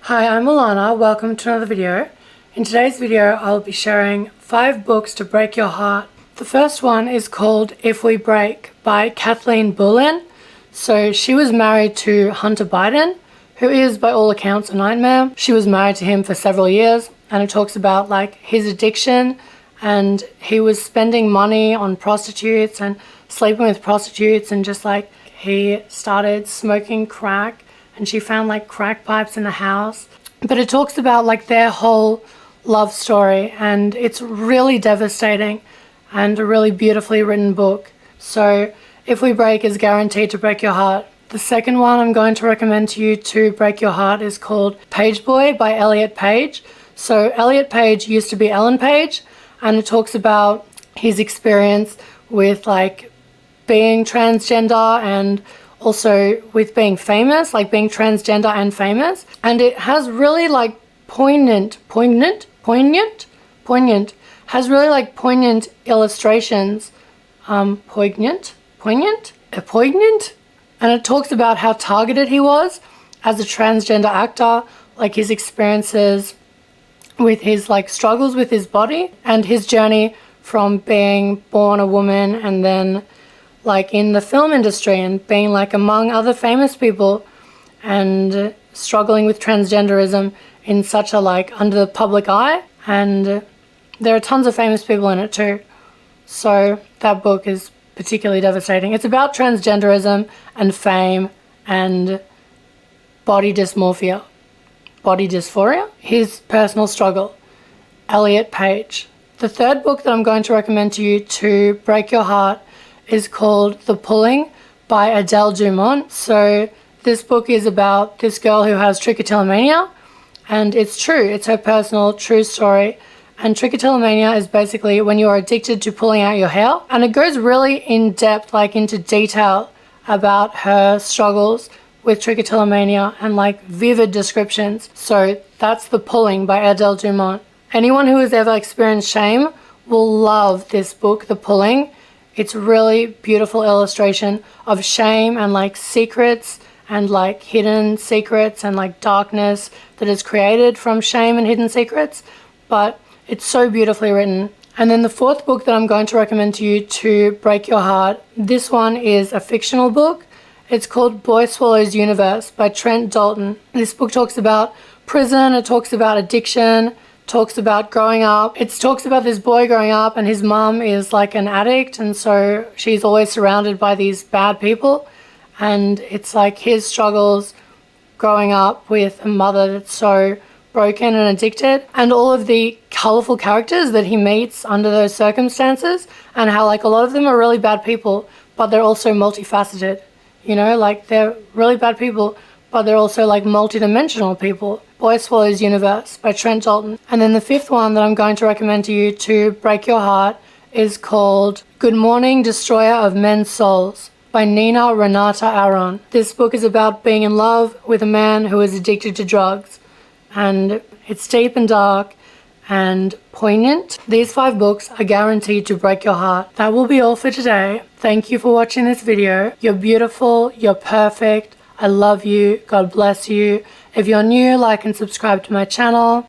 Hi, I'm Allanah. Welcome to another video. In today's video, I'll be sharing 5 books to break your heart. The first one is called If We Break by Kathleen Bullen. So she was married to Hunter Biden, who is by all accounts a nightmare. She was married to him for several years, and it talks about like his addiction, and he was spending money on prostitutes and sleeping with prostitutes, and just like he started smoking crack, and she found like crack pipes in the house. But it talks about like their whole love story, and it's really devastating and a really beautifully written book. So If We Break is guaranteed to break your heart. The second one I'm going to recommend to you to break your heart is called Page Boy by Elliot Page. So Elliot Page used to be Ellen Page, and it talks about his experience with like being transgender and also with being famous, like being transgender and famous. And it has really like poignant, has really like poignant illustrations, poignant. And it talks about how targeted he was as a transgender actor, like his experiences with his like struggles with his body and his journey from being born a woman and then like in the film industry and being like among other famous people and struggling with transgenderism in such a like under the public eye. And there are tons of famous people in it too. So that book is particularly devastating. It's about transgenderism and fame and body dysphoria, his personal struggle. Elliot Page. The third book that I'm going to recommend to you to break your heart is called The Pulling by Adele Dumont. So this book is about this girl who has trichotillomania, and it's true. It's her personal true story. And trichotillomania is basically when you're addicted to pulling out your hair. And it goes really in depth, like into detail about her struggles with trichotillomania and like vivid descriptions. So that's The Pulling by Adele Dumont. Anyone who has ever experienced shame will love this book, The Pulling. It's really beautiful illustration of shame and like secrets and like hidden secrets and like darkness that is created from shame and hidden secrets. But it's so beautifully written. And then the fourth book that I'm going to recommend to you to break your heart, this one is a fictional book. It's called Boy Swallows Universe by Trent Dalton. This book talks about prison, it talks about addiction, talks about growing up. It talks about this boy growing up, and his mum is like an addict, and so she's always surrounded by these bad people. And it's like his struggles growing up with a mother that's so broken and addicted, and all of the colorful characters that he meets under those circumstances, and how like a lot of them are really bad people, but they're also multifaceted. You know, like they're really bad people, but they're also like multi-dimensional people. Boy Swallows Universe by Trent Dalton. And then the fifth one that I'm going to recommend to you to break your heart is called Good Morning, Destroyer of Men's Souls by Nina Renata Aaron. This book is about being in love with a man who is addicted to drugs. And it's deep and dark and poignant. These 5 books are guaranteed to break your heart. That will be all for today. Thank you for watching this video. You're beautiful. You're perfect. I love you. God bless you. If you're new, like and subscribe to my channel.